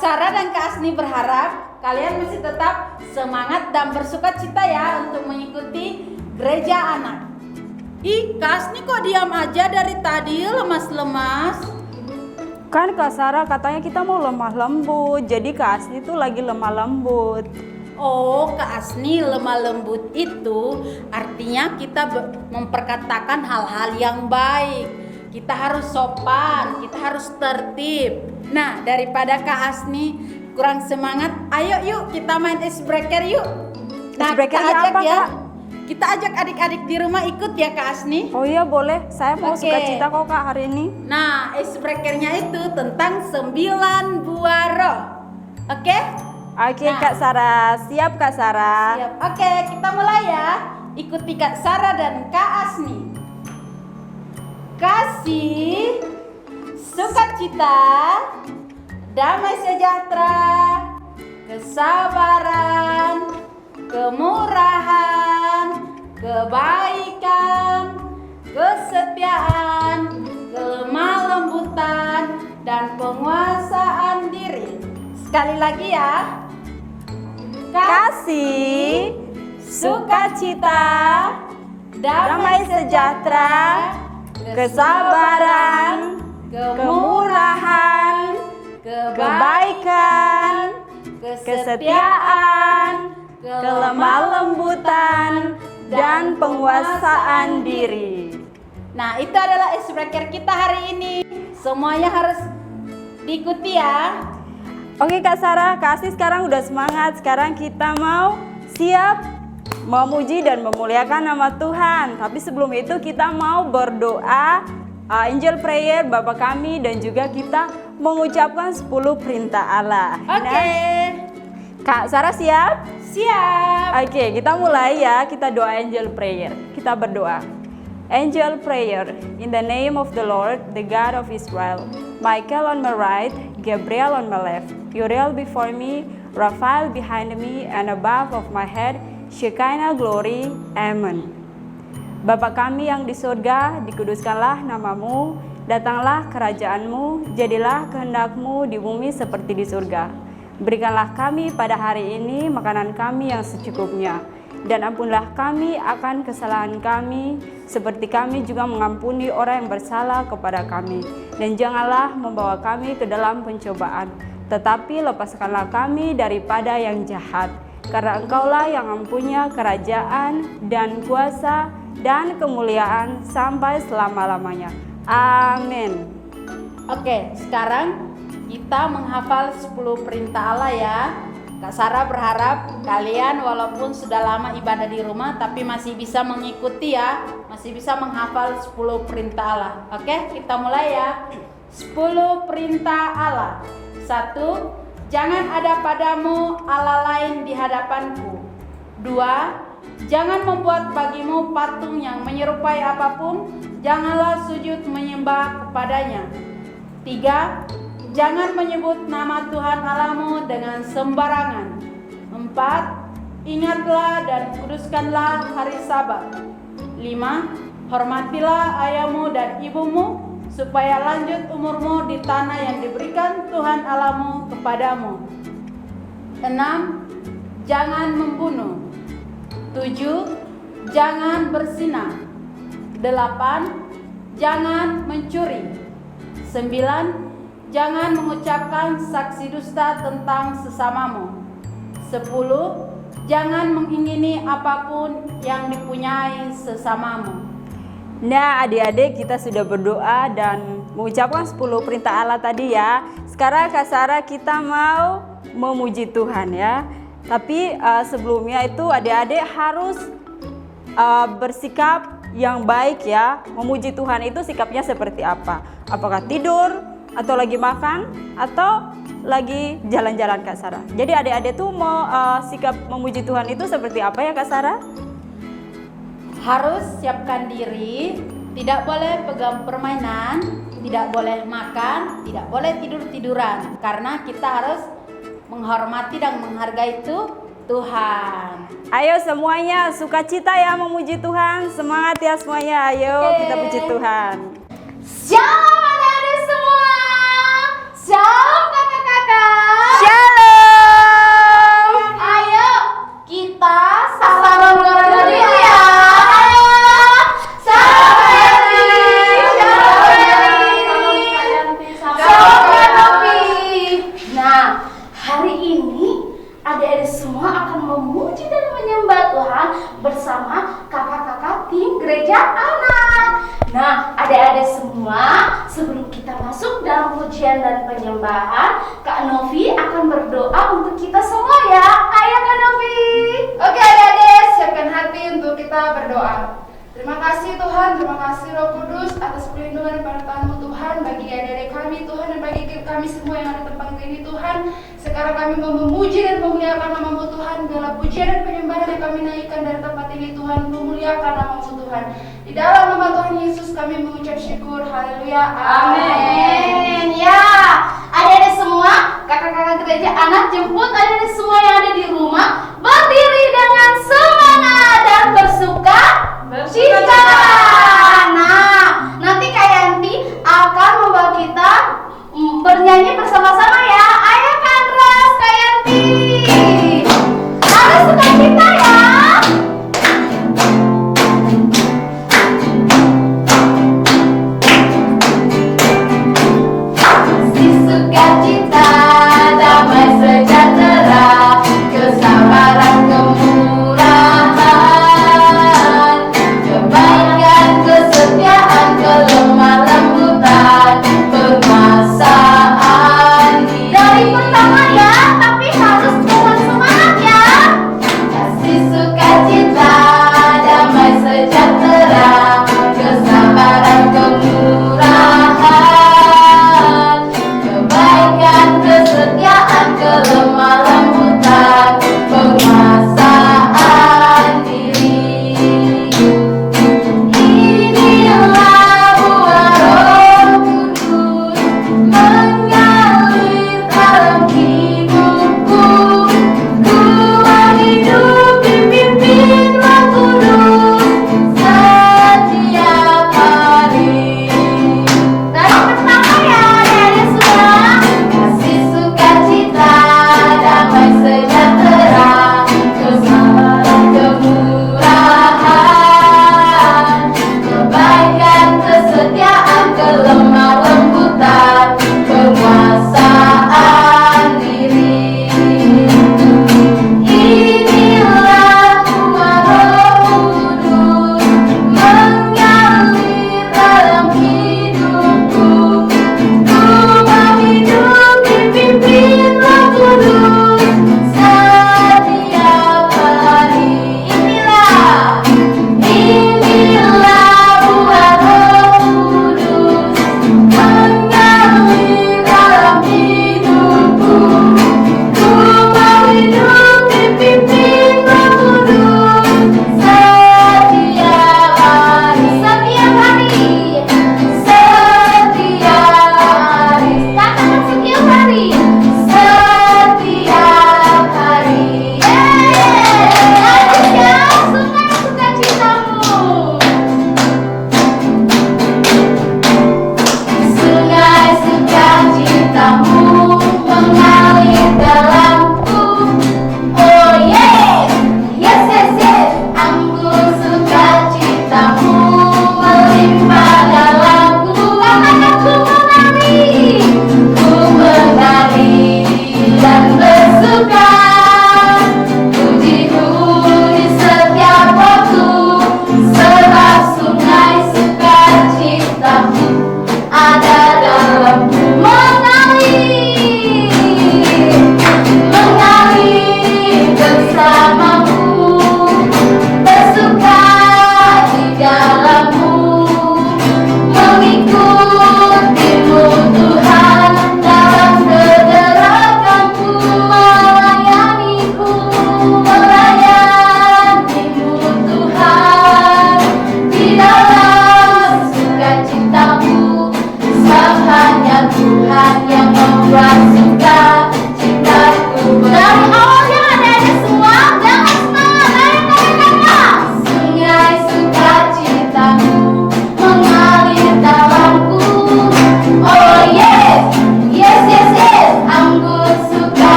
Kak Sarah dan Kak Asni berharap kalian masih tetap semangat dan bersukacita ya untuk mengikuti gereja anak. Ih, Kak Asni kok diam aja dari tadi, lemas-lemas? Kan Kak Sarah katanya kita mau lemah lembut, jadi Kak Asni tuh lagi lemah lembut. Oh, Kak Asni lemah lembut itu artinya kita memperkatakan hal-hal yang baik. Kita harus sopan, kita harus tertib. Nah, daripada Kak Asni kurang semangat, ayo yuk kita main icebreaker yuk. Nah, Icebreaker kita ajak apa, ya. Kak? Kita ajak adik-adik di rumah ikut ya Kak Asni. Oh iya boleh, saya mau Oke. sukacita kok Kak hari ini. Nah, icebreakernya itu tentang 9 buah roh. Oke? Oke Nah. Kak Sarah, siap Kak Sarah? Siap. Oke, kita mulai ya. Ikuti Kak Sarah dan Kak Asni. Kasih, sukacita, damai sejahtera, kesabaran, kemurahan, kebaikan, kesetiaan, kelemah lembutan, dan penguasaan diri. Sekali lagi ya. Kasih, sukacita, damai sejahtera, kesabaran, kemurahan, kebaikan, kesetiaan, kelemah lembutan, dan penguasaan diri. Nah, itu adalah icebreaker kita hari ini. Semuanya harus diikuti ya. Oke Kak Sarah, Kak Asni sekarang udah semangat. Sekarang kita mau siap memuji dan memuliakan nama Tuhan. Tapi sebelum itu kita mau berdoa angel prayer Bapa kami, dan juga kita mengucapkan 10 perintah Allah. Oke. Kak Sarah siap? Siap. Oke, kita mulai ya. Kita doa angel prayer. Kita berdoa. Angel prayer, in the name of the Lord, the God of Israel. Michael on my right, Gabriel on my left. Uriel before me, Raphael behind me, and above of my head, Shekinah glory. Amen. Bapa kami yang di surga, dikuduskanlah namamu, datanglah kerajaanmu, jadilah kehendakmu di bumi seperti di surga. Berikanlah kami pada hari ini makanan kami yang secukupnya, dan ampunlah kami akan kesalahan kami, seperti kami juga mengampuni orang yang bersalah kepada kami. Dan janganlah membawa kami ke dalam pencobaan, tetapi lepaskanlah kami daripada yang jahat. Karena Engkaulah yang mempunyai kerajaan dan kuasa dan kemuliaan sampai selama-lamanya. Amin. Oke, sekarang kita menghafal 10 perintah Allah ya. Kak Sarah berharap kalian walaupun sudah lama ibadah di rumah tapi masih bisa mengikuti ya, masih bisa menghafal 10 perintah Allah. Oke, kita mulai ya. 10 perintah Allah. 1. Jangan ada padamu Allah lain di hadapanku. 2. Jangan membuat bagimu patung yang menyerupai apapun, janganlah sujud menyembah kepadanya. 3. Jangan menyebut nama Tuhan Allahmu dengan sembarangan. 4. Ingatlah dan kuduskanlah hari Sabat. 5. Hormatilah ayahmu dan ibumu, supaya lanjut umurmu di tanah yang diberikan Tuhan Allahmu kepadamu. 6. Jangan membunuh. 7. Jangan berzina. 8. Jangan mencuri. 9. Jangan mengucapkan saksi dusta tentang sesamamu. 10. Jangan mengingini apapun yang dipunyai sesamamu. Nah adik-adik, kita sudah berdoa dan mengucapkan 10 perintah Allah tadi ya. Sekarang Kak Sarah kita mau memuji Tuhan ya. Tapi sebelumnya itu adik-adik harus bersikap yang baik ya. Memuji Tuhan itu sikapnya seperti apa? Apakah tidur? Atau lagi makan, atau lagi jalan-jalan Kak Sarah. Jadi adik-adik tuh mau sikap memuji Tuhan itu seperti apa ya Kak Sarah? Harus siapkan diri, tidak boleh pegang permainan, tidak boleh makan, tidak boleh tidur-tiduran, karena kita harus menghormati dan menghargai Tuhan. Ayo semuanya sukacita ya memuji Tuhan. Semangat ya semuanya. Ayo kita puji Tuhan. Shalom adik-adik semua. Shalom kakak-kakak. salam olahraga dulu ya. Ayo, salam Kak Novi. Nah, hari ini adik-adik semua akan memuji dan menyembah Tuhan bersama kakak-kakak tim gereja anak. Nah, adik-adik semua, sebelum kita masuk dalam pujian dan penyembahan, Kak Novi akan berdoa untuk kita semua ya. Ayo Kak Novi. Oke adik-adik, siapkan hati untuk kita berdoa. Terima kasih Tuhan, terima kasih Roh Kudus atas perlindungan dan penyertaan-Mu Tuhan bagi adik-adik kami Tuhan dan bagi kami semua yang ada di tempat ini Tuhan. Sekarang kami mau memuji dan memuliakan nama-Mu Tuhan. Biarlah pujian dan penyembahan yang kami naikkan dari tempat ini Tuhan, memuliakan nama-Mu Tuhan. Di dalam nama Tuhan Yesus kami mengucap syukur. Haleluya. Amin. Ya, adik-adik semua, kakak-kakak gereja anak jemput adik-adik semua yang ada di rumah berdiri dengan semangat dan bersuka cita. Nah, nanti Kak Yanti akan membawa kita bernyanyi bersama-sama ya. Ayo Kak Andras, Kak Yanti, harus suka cita ya. Si sukacita, damai sejahtera, kesabaran, kemurahan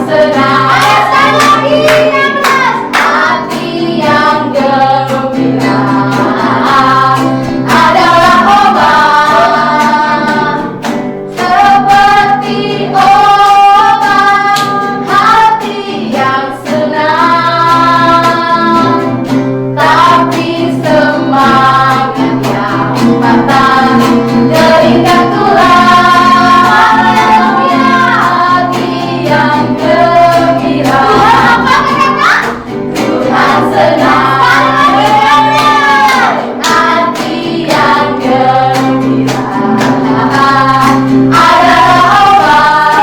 senang. Sekali lagi yang keras. Hati yang gembira adalah obat, seperti obat. Hati yang senang, tapi semangat yang patah teringat tulang. Hati yang gembira. Tuhan senang. Hati yang gembira adalah obat,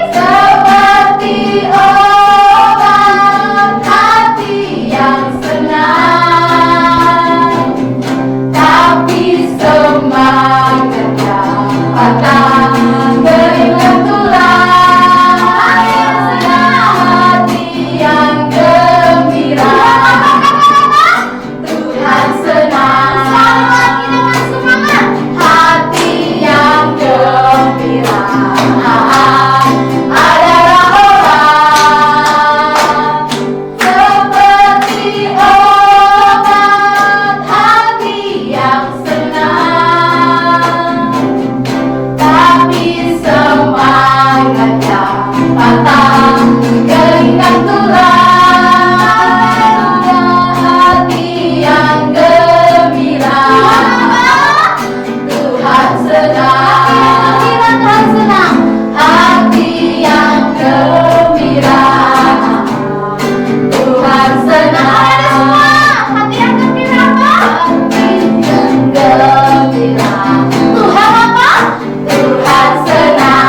seperti obat. Hati yang senang, tapi semangat yang patah teringat tulang. Hati yang gembira. Tuhan senang. Sekali lagi dengan semangat. Hati yang gembira adalah obat, seperti obat. Hati yang senang, tapi semangat yang patah keringat tulang. Hati yang gembira. Tuhan senang. Tuhan senang. Hati yang gembira. Tuhan senang. Hati yang gembira apa? Hati yang gembira. Tuhan apa? Tuhan senang.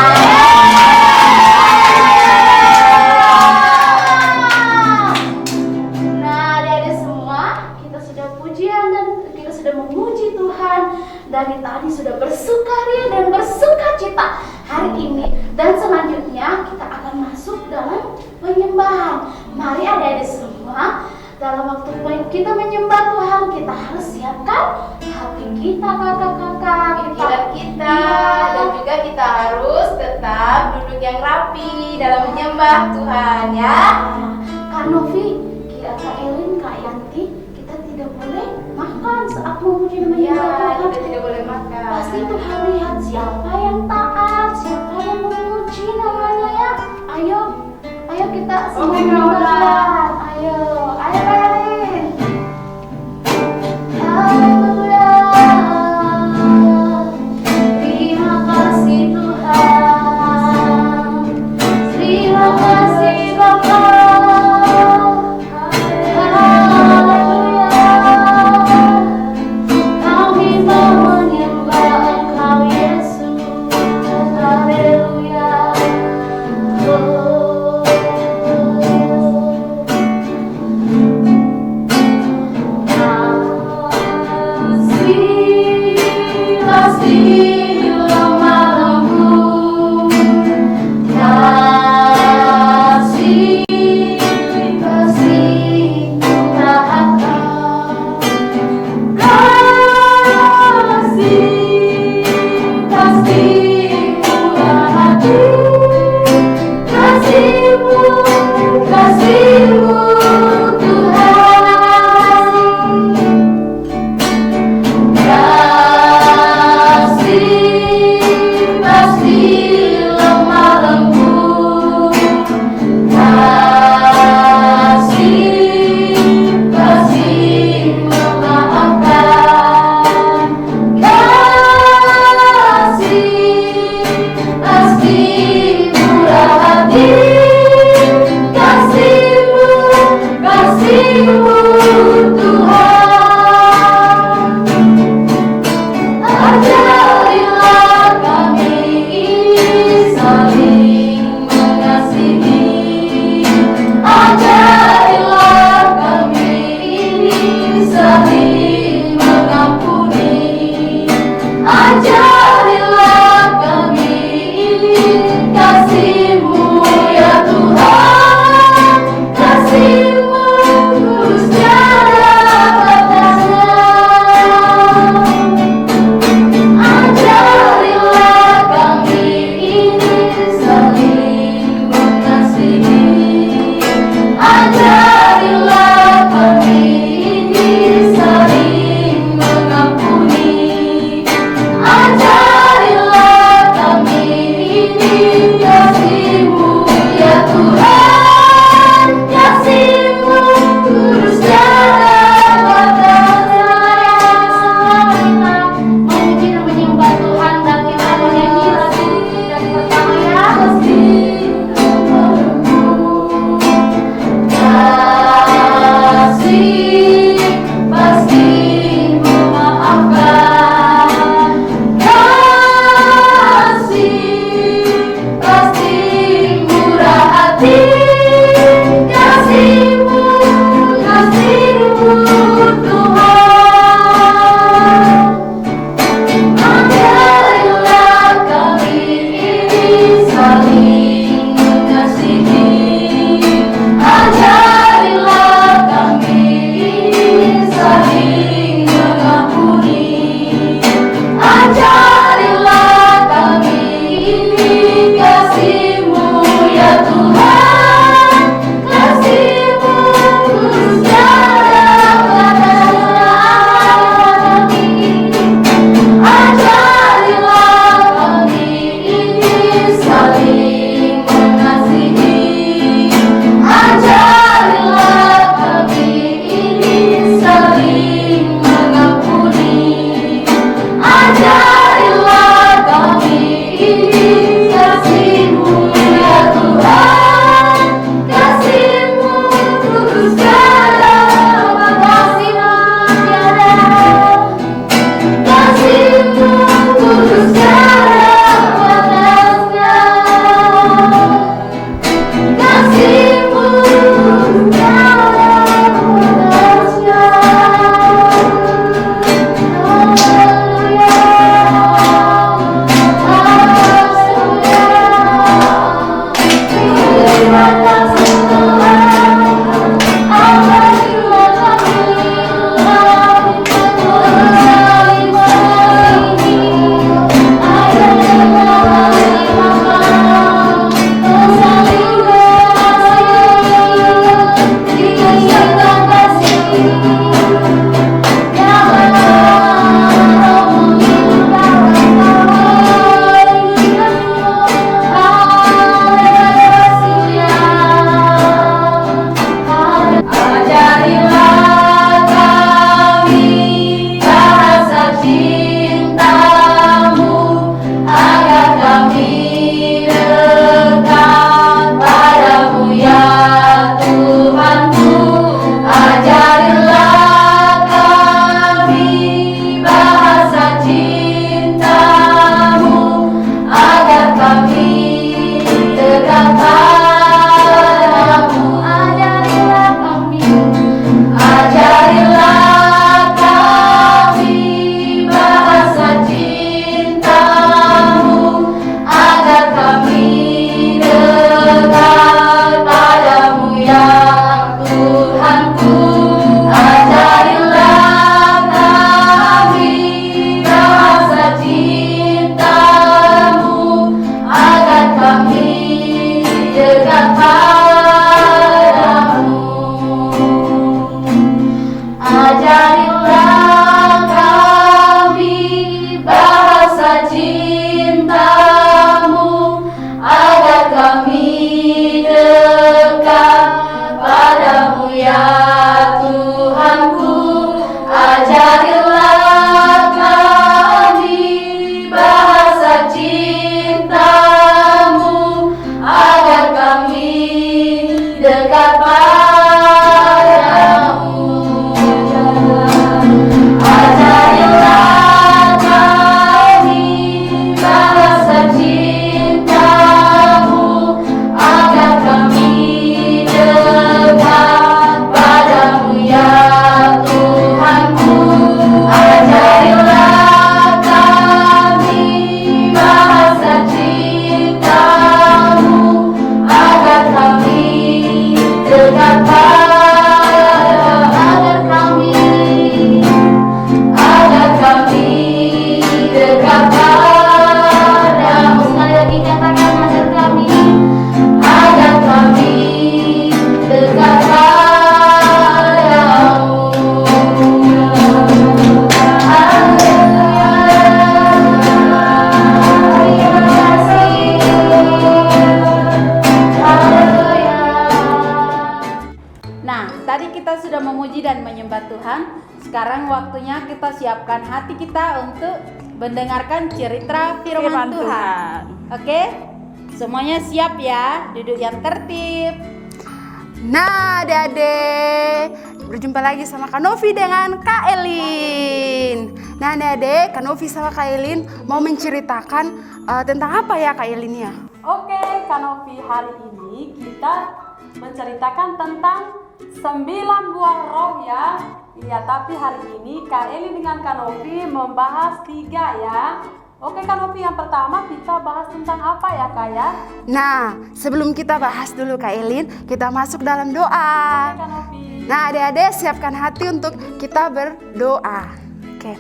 Nah, adik-adik semua, kita sudah pujian dan kita sudah memuji Tuhan. Dari tadi sudah bersukaria dan bersukacita hari ini. Dan selanjutnya kita akan masuk dalam penyembahan. Mari adik-adik semua, dalam waktu kita menyembah Tuhan, kita harus siapkan hati kita, kakak-kakak, pikiran kita, dan juga kita harus tetap duduk yang rapi dalam menyembah Tuhan, ya. Kak Novi, Kak Elin, Kak Yanti, kita tidak boleh makan saat memuji dan menyembah Tuhan. Kita tidak boleh makan. Pasti Tuhan lihat siapa yang taat, siapa yang memuji namanya, ya. Ayo, ayo kita semua menyembah Tuhan. Ayo, ayo Kak Elin. Haleluya. Terima kasih Tuhan. Terima kasih Bapa. Haleluya. Kami mau menyembah Engkau Yesus. Haleluya. dekat padamu. Ajarilah kami bahasa cintamu, agar kami dekat padamu ya Tuhanku. Ajarilah kami bahasa cintamu, agar kami dekat agar kami dekat padamu. Sekali lagi katakan, agar kami dekat padamu. Nah, tadi kita sudah memuji dan menyembah Tuhan. Sekarang waktunya kita siapkan hati kita untuk mendengarkan cerita firman Tuhan. Oke? Semuanya siap ya? Duduk yang tertib. Nah, adik-adik, berjumpa lagi sama Kak Novi dengan Kak Elin. Nah, adik-adik, Kak Novi sama Kak Elin mau menceritakan tentang apa ya Kak Elin ya? Oke, Kak Novi, hari ini kita menceritakan tentang 9 buah roh ya. Iya, tapi hari ini Kak Eli dengan Kak Novi membahas 3 ya. Oke Kak Novi, yang pertama kita bahas tentang apa ya Kak ya? Nah, sebelum kita bahas dulu Kak Elin, kita masuk dalam doa. Oke Kak Novi. Nah, adik-adik siapkan hati untuk kita berdoa. Oke.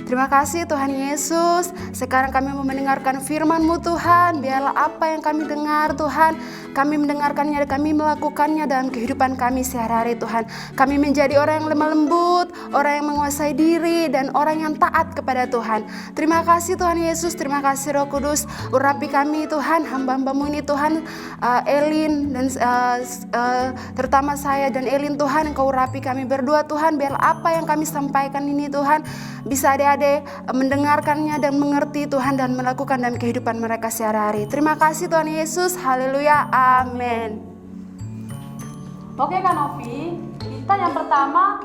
Terima kasih Tuhan Yesus. Sekarang kami mau mendengarkan firman-Mu Tuhan. Biarlah apa yang kami dengar Tuhan, kami mendengarkannya dan kami melakukannya dalam kehidupan kami sehari-hari Tuhan. Kami menjadi orang yang lemah lembut, orang yang menguasai diri, dan orang yang taat kepada Tuhan. Terima kasih Tuhan Yesus, terima kasih Roh Kudus. Urapi kami Tuhan, hamba-hamba-Mu ini Tuhan, Elin dan terutama saya dan Elin Tuhan, Engkau urapi kami berdua Tuhan. Biarlah apa yang kami sampaikan ini Tuhan bisa adik-adik mendengarkannya dan mengerti Tuhan dan melakukan dalam kehidupan mereka sehari-hari. Terima kasih Tuhan Yesus. Haleluya. Amin. Oke Kak Novi, kita yang pertama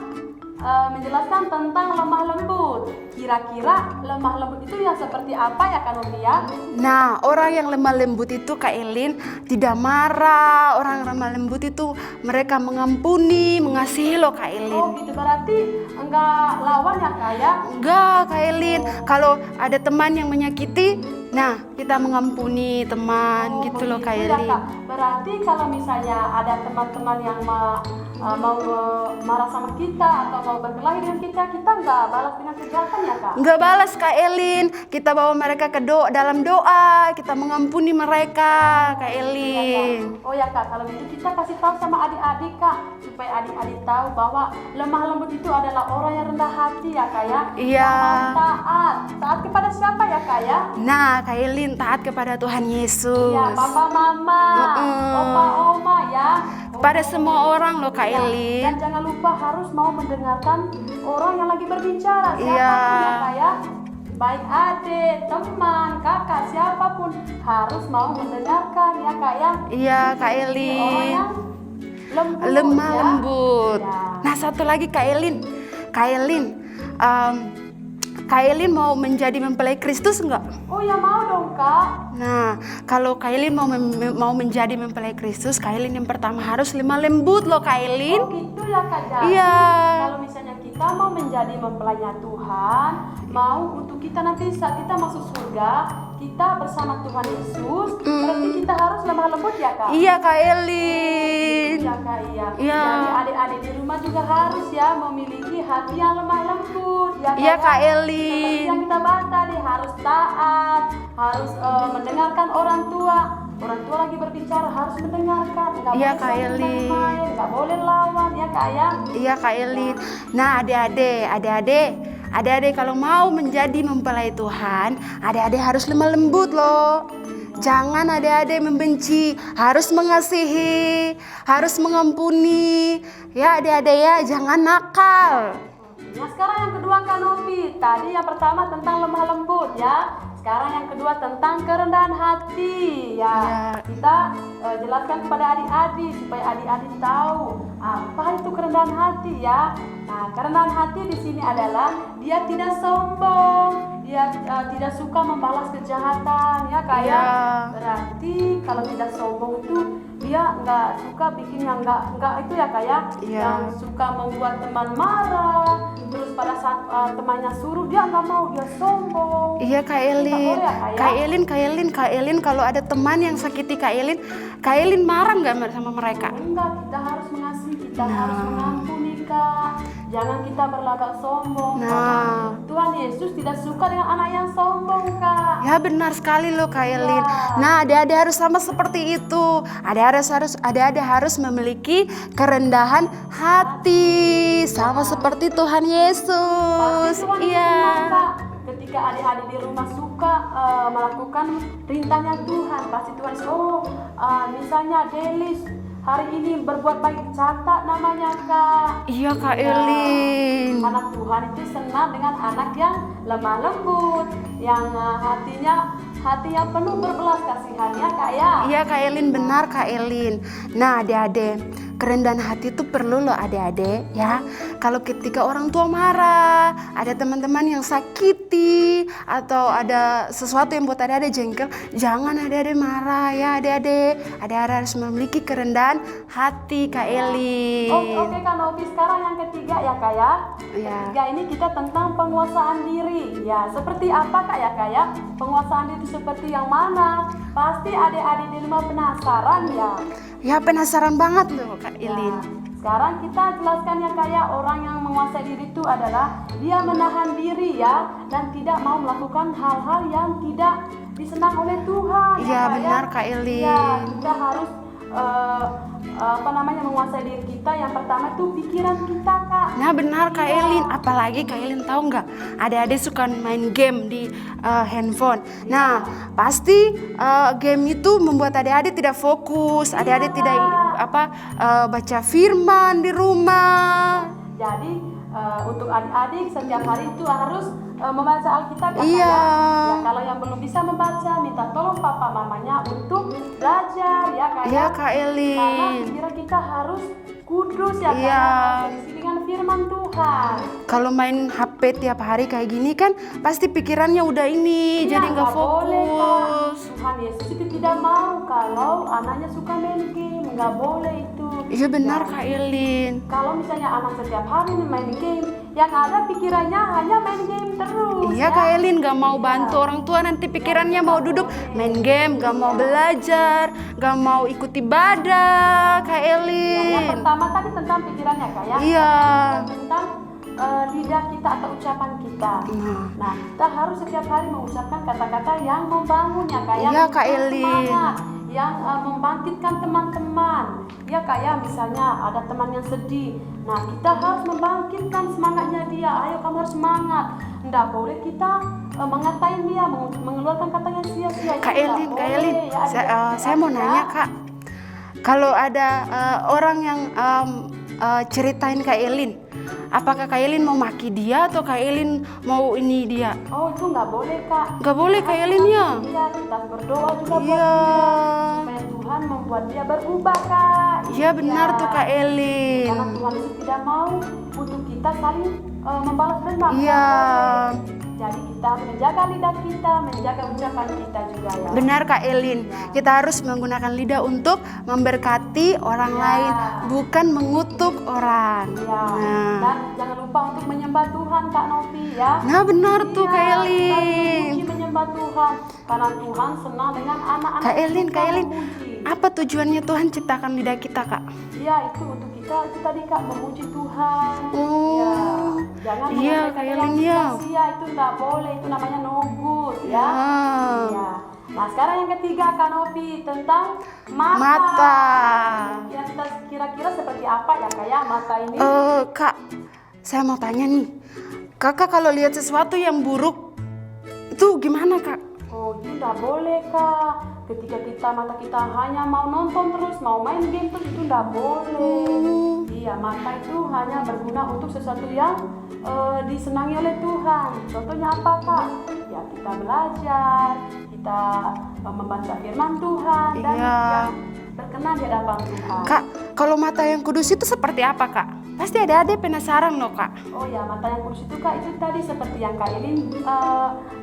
menjelaskan tentang lemah lembut. Kira-kira lemah lembut itu yang seperti apa ya Kak Novi ya? Nah, orang yang lemah lembut itu Kak Elin tidak marah. Orang lemah lembut itu mereka mengampuni, mengasihi loh Kak Elin. Oh gitu, berarti enggak lawan ya Kak ya? Enggak Kak Elin, kalau ada teman yang menyakiti, nah kita mengampuni teman gitu loh Kak begitu ya, Elin. Kak. Berarti kalau misalnya ada teman-teman yang mau marah sama kita atau mau berkelahi dengan kita enggak balas dengan kejahatan ya Kak? Enggak balas Kak Elin, kita bawa mereka ke dalam doa, kita mengampuni mereka Kak Elin. Oh ya Kak, kalau gitu kita kasih tahu sama adik-adik Kak, supaya adik-adik tahu bahwa lemah lembut itu adalah orang yang rendah hati ya Kak ya. Iya. Yang mau taat kepada siapa ya Kak ya? Nah Kak Elin taat kepada Tuhan Yesus. Iya, papa mama, opa oma ya. Kepada semua orang loh Kak Ya, Elin. dan jangan lupa harus mau mendengarkan orang yang lagi berbicara, siapapun Iya. ya Kak ya. Baik adik, teman, kakak, siapapun harus mau mendengarkan ya Kak ya. Iya Kak Orang Elin. yang lembut, Lemah ya. lembut. Ya. Nah satu lagi Kak Elin. Kak Elin mau menjadi mempelai Kristus enggak? Oh ya mau dong Kak. Nah, kalau Kak Elin mau menjadi mempelai Kristus, Kak Elin yang pertama harus lemah lembut loh Kak Elin. Oh gitu ya Kak. Jadi, Iya. kalau misalnya kita mau menjadi mempelainya Tuhan, mau untuk kita nanti saat kita masuk surga, kita bersama Tuhan Yesus, berarti kita harus lemah lembut ya Kak. Iya Kak Elin. Iya Kak, iya. Iya. Jadi adik-adik di rumah juga harus ya memiliki hati yang lemah lembut ya Kak. Iya ya. Kak Seperti Elin. yang kita bahas tadi, harus taat, harus mendengarkan orang tua. Orang tua lagi berbicara harus mendengarkan. Nggak Iya, boleh Kak saling Eli. main-main, nggak boleh lawan ya Kak ya. Iya Kak Elin. Nah adik-adik kalau mau menjadi mempelai Tuhan, adik-adik harus lemah lembut loh. Jangan adik-adik membenci, harus mengasihi, harus mengampuni. Ya adik-adik ya, jangan nakal. Nah sekarang yang kedua Kak Novi. Tadi yang pertama tentang lemah lembut ya. sekarang yang kedua tentang kerendahan hati. Ya, kita jelaskan kepada adik-adik supaya adik-adik tahu apa itu kerendahan hati ya. Nah, kerendahan hati di sini adalah dia tidak sombong, dia tidak suka membalas kejahatan ya kayak. Berarti kalau tidak sombong itu dia nggak suka bikin yang nggak itu ya kayak yang suka membuat teman marah. Terus pada saat temannya suruh dia nggak mau, dia sombong. Iya Kak Elin. Kak Elin kalau ada teman yang sakiti Kak Elin marah nggak sama mereka? Enggak, kita harus mengasihi, kita harus mengampuni Kak. Jangan kita berlagak sombong. Karena Tuhan Yesus tidak suka dengan anak yang sombong Kak. Ya benar sekali loh Kak Elin. Nah, adik-adik harus sama seperti itu. Adik-adik harus memiliki kerendahan hati sama seperti Tuhan Yesus. Pasti Tuhan senang, Kak. Ketika adik-adik di rumah suka melakukan perintahnya Tuhan, pasti Tuhan misalnya Delis hari ini berbuat baik, catat namanya Kak. Iya Kak Elin. Anak Tuhan itu senang dengan anak yang lemah lembut, yang hatinya penuh berbelas kasihan ya Kak ya. Iya Kak Elin, benar Kak Elin. Nah adik-adik, kerendahan hati itu perlu loh adik-adik ya. Kalau ketika orang tua marah, ada teman-teman yang sakiti, atau ada sesuatu yang buat adik-adik jengkel, jangan adik-adik marah ya adik-adik. Adik-adik harus memiliki kerendahan hati Kak Elin. Oke Kak Novi, sekarang yang ketiga ya Kak ya. Ketiga ini kita tentang penguasaan diri. Ya, seperti apa Kak ya Kak ya? Penguasaan diri itu seperti yang mana? Pasti adik-adik di rumah penasaran ya. Ya penasaran banget loh Kak Elin. Sekarang kita jelaskan ya Kak ya, orang yang menguasai diri itu adalah dia menahan diri ya, dan tidak mau melakukan hal-hal yang tidak disenang oleh Tuhan. Iya benar Kak Elin. Ya, kita harus menguasai diri kita. Yang pertama itu pikiran kita Kak. Nah benar Kak Elin, apalagi Kak Elin tahu nggak, adik-adik suka main game di handphone. Nah pasti game itu membuat adik-adik tidak fokus, adik-adik tidak baca firman di rumah. Jadi untuk adik-adik setiap hari itu harus membaca Alkitab ya. Iya. Ya, kalau yang belum bisa membaca, minta tolong papa mamanya untuk belajar ya Kak. Iya Kak Elin. Karena pikiran kita harus kudus ya Kak. Iya. Harus diisi dengan firman Tuhan. Kalau main HP tiap hari kayak gini kan pasti pikirannya udah ini, jadi nggak boleh, Kak. fokus. Tuhan Yesus itu tidak mau kalau anaknya suka main game, nggak boleh itu. Iya benar Ya. Kak Elin. Kalau misalnya anak setiap hari main game, yang ada pikirannya hanya main game terus. Iya Kak Elin, gak mau bantu orang tua, nanti pikirannya mau duduk main game, gak mau belajar, gak mau ikut ibadah Kak Elin. Yang pertama tadi tentang pikirannya Kak ya. Iya. Tentang lidah kita atau ucapan kita. Nah, kita harus setiap hari mengucapkan kata-kata yang membangun ya Kak ya. Iya, Kak Yang Elin. semangat, yang membangkitkan teman-teman. Ya Kak ya, misalnya ada teman yang sedih. Nah, kita harus membangkitkan semangatnya dia. Ayo kamu harus semangat. Nggak boleh kita mengatain dia, mengeluarkan kata yang sia-sia. Kak Elin, saya mau nanya Kak. Kalau ada orang yang ceritain Kak Elin, apakah Kak Elin mau maki dia atau Kak Elin mau ini dia? Oh, itu nggak boleh Kak. Nggak boleh Kak Elin ya? Iya, kita berdoa juga buat Iya. dia supaya Tuhan membuat dia berubah Kak. Iya benar tuh Kak Elin. Karena Tuhan itu tidak mau untuk kita saling membalas dendam. Iya. Jadi kita harus menjaga lidah kita, menjaga ucapan kita juga ya. Benar Kak Elin, kita harus menggunakan lidah untuk memberkati orang lain, bukan mengutuk orang. Ya. Nah. Dan jangan lupa untuk menyembah Tuhan Kak Novi ya. Nah benar tuh Kak Kita Elin. memuji, menyembah Tuhan karena Tuhan senang dengan anak-anak. Kak Elin, kita Kak Elin, memuji. apa tujuannya Tuhan ciptakan lidah kita Kak? Iya, itu untuk kita itu tadi Kak memuji Tuhan. Oh. Ya. Jangan Iya, mengatakan Kak yang Elin, ya. sia-sia, itu nggak boleh, itu namanya no good ya. Ya. Iya. Nah, sekarang yang ketiga Kak Novi tentang mata. Mata. Kira-kira seperti apa ya Kak ya mata ini? Kak, saya mau tanya nih, Kakak kalau lihat sesuatu yang buruk itu gimana Kak? Oh, itu nggak boleh Kak. Ketika mata kita hanya mau nonton terus, mau main game terus, itu nggak boleh. Iya, mata itu hanya berguna untuk sesuatu yang disenangi oleh Tuhan. Contohnya apa, Kak? Ya, kita belajar, kita membaca firman Tuhan, dan Iya. yang berkenan di hadapan Tuhan. Kak, kalau mata yang kudus itu seperti apa, Kak? Pasti adik-adik penasaran loh, Kak. Oh ya, mata yang kudus itu, Kak, itu tadi seperti yang Kak Elin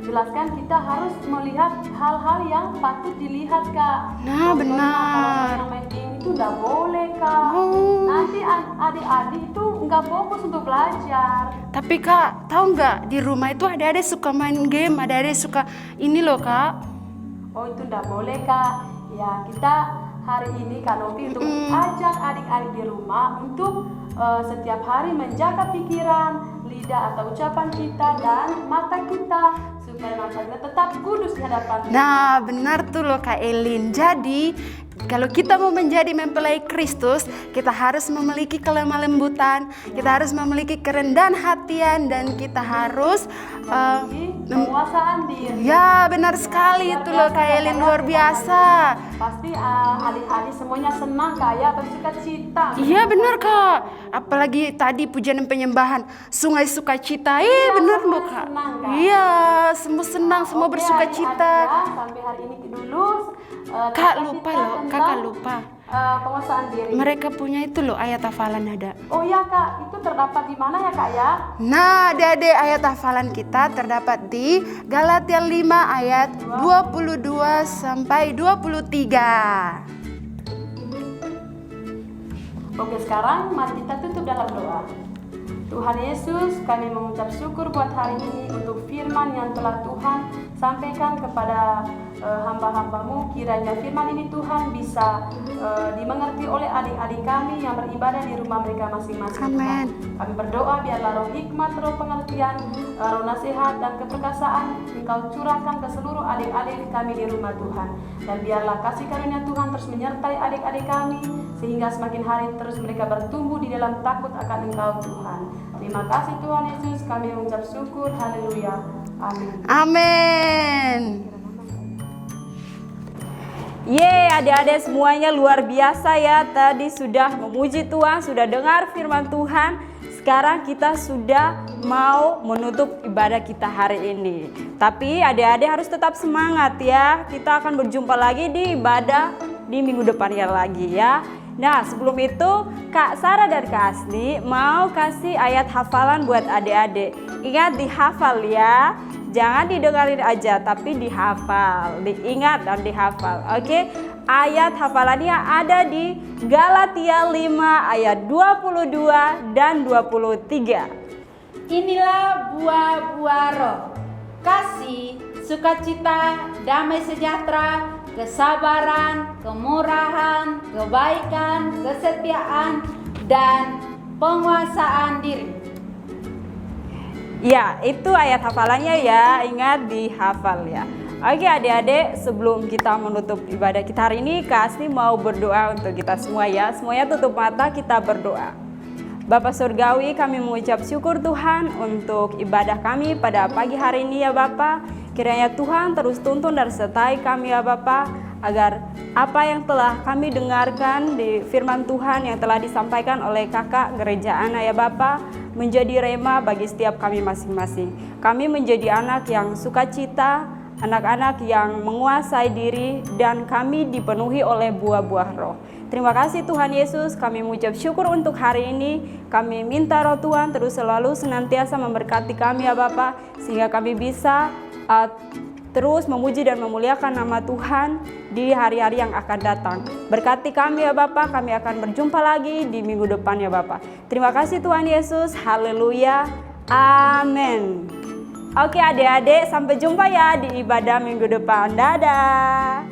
jelaskan, kita harus melihat hal-hal yang patut dilihat, Kak. Nah, Contohnya, benar. kalau yang main game itu nggak boleh, Kak. Oh. Nanti adik-adik itu nggak fokus untuk belajar. Tapi Kak, tahu nggak di rumah itu adik-adik suka main game, adik-adik suka ini loh, Kak. Oh, itu nggak boleh, Kak. Ya, kita hari ini Kak Novi untuk ajak adik-adik di rumah untuk setiap hari menjaga pikiran, lidah atau ucapan kita dan mata kita supaya mata kita tetap kudus di hadapan Tuhan. Nah, benar tuh loh Kak Elin. Jadi, kalau kita mau menjadi mempelai Kristus, kita harus memiliki kelemah lembutan, kita harus memiliki kerendahan hatian, dan kita harus Penguasaan diri. ya benar sekali itu loh Kak Elin, luar biasa. Pasti adik-adik semuanya senang, Kak, ya, bersuka cita. Iya benar Kak. Apalagi tadi pujian dan penyembahan, sungai sukacita. Benar loh Kak. senang, Kak. Iya, semua senang, semua Oke, bersuka adik-adik cita. ya, sampai hari ini dulu. Kak lupa loh, Kakak lupa. Penguasaan diri. Mereka punya itu loh ayat hafalan ada. Oh ya, Kak, itu terdapat di mana ya, Kak, ya? Nah, adik-adik, ayat hafalan kita terdapat di Galatia 5 ayat 22 sampai 23. Oke, sekarang mari kita tutup dalam doa. Tuhan Yesus, kami mengucap syukur buat hari ini untuk firman yang telah Tuhan sampaikan kepada hamba-hambamu. Kiranya firman ini Tuhan bisa dimengerti oleh adik-adik kami yang beribadah di rumah mereka masing-masing. Amin. Tuhan. Kami berdoa biarlah roh hikmat, roh pengertian, roh nasihat dan keperkasaan Engkau curahkan ke seluruh adik-adik kami di rumah Tuhan. Dan biarlah kasih karunia Tuhan terus menyertai adik-adik kami sehingga semakin hari terus mereka bertumbuh di dalam takut akan Engkau Tuhan. Terima kasih Tuhan Yesus, kami mengucap syukur. Haleluya. Amin. Amin. Yeay, adik-adik semuanya luar biasa ya. Tadi sudah memuji Tuhan, sudah dengar firman Tuhan. Sekarang kita sudah mau menutup ibadah kita hari ini. Tapi adik-adik harus tetap semangat ya. Kita akan berjumpa lagi di ibadah di minggu depannya lagi ya. Nah, sebelum itu Kak Sarah dan Kak Asli mau kasih ayat hafalan buat adik-adik. Ingat dihafal ya. Jangan didengarin aja, tapi dihafal, diingat dan dihafal. Oke, ayat hafalannya ada di Galatia 5 ayat 22 dan 23. Inilah buah-buah roh: kasih, sukacita, damai sejahtera, kesabaran, kemurahan, kebaikan, kesetiaan, dan penguasaan diri. Ya, itu ayat hafalannya ya, ingat dihafal ya. Oke adik-adik, sebelum kita menutup ibadah kita hari ini, Kak Asli mau berdoa untuk kita semua ya. Semuanya tutup mata, kita berdoa. Bapak Surgawi, kami mengucap syukur Tuhan untuk ibadah kami pada pagi hari ini ya Bapak. Kiranya Tuhan terus tuntun dan sertai kami ya Bapak, agar apa yang telah kami dengarkan di firman Tuhan yang telah disampaikan oleh kakak gereja Ana ya Bapak, menjadi rema bagi setiap kami masing-masing. Kami menjadi anak yang sukacita, anak-anak yang menguasai diri, dan kami dipenuhi oleh buah-buah roh. Terima kasih Tuhan Yesus, kami mengucap syukur untuk hari ini. Kami minta roh Tuhan terus selalu senantiasa memberkati kami ya Bapak, sehingga kami bisa terus memuji dan memuliakan nama Tuhan di hari-hari yang akan datang. Berkati kami ya Bapak, kami akan berjumpa lagi di minggu depan ya Bapak. Terima kasih Tuhan Yesus, haleluya, amin. Oke adik-adik, sampai jumpa ya di ibadah minggu depan, dadah.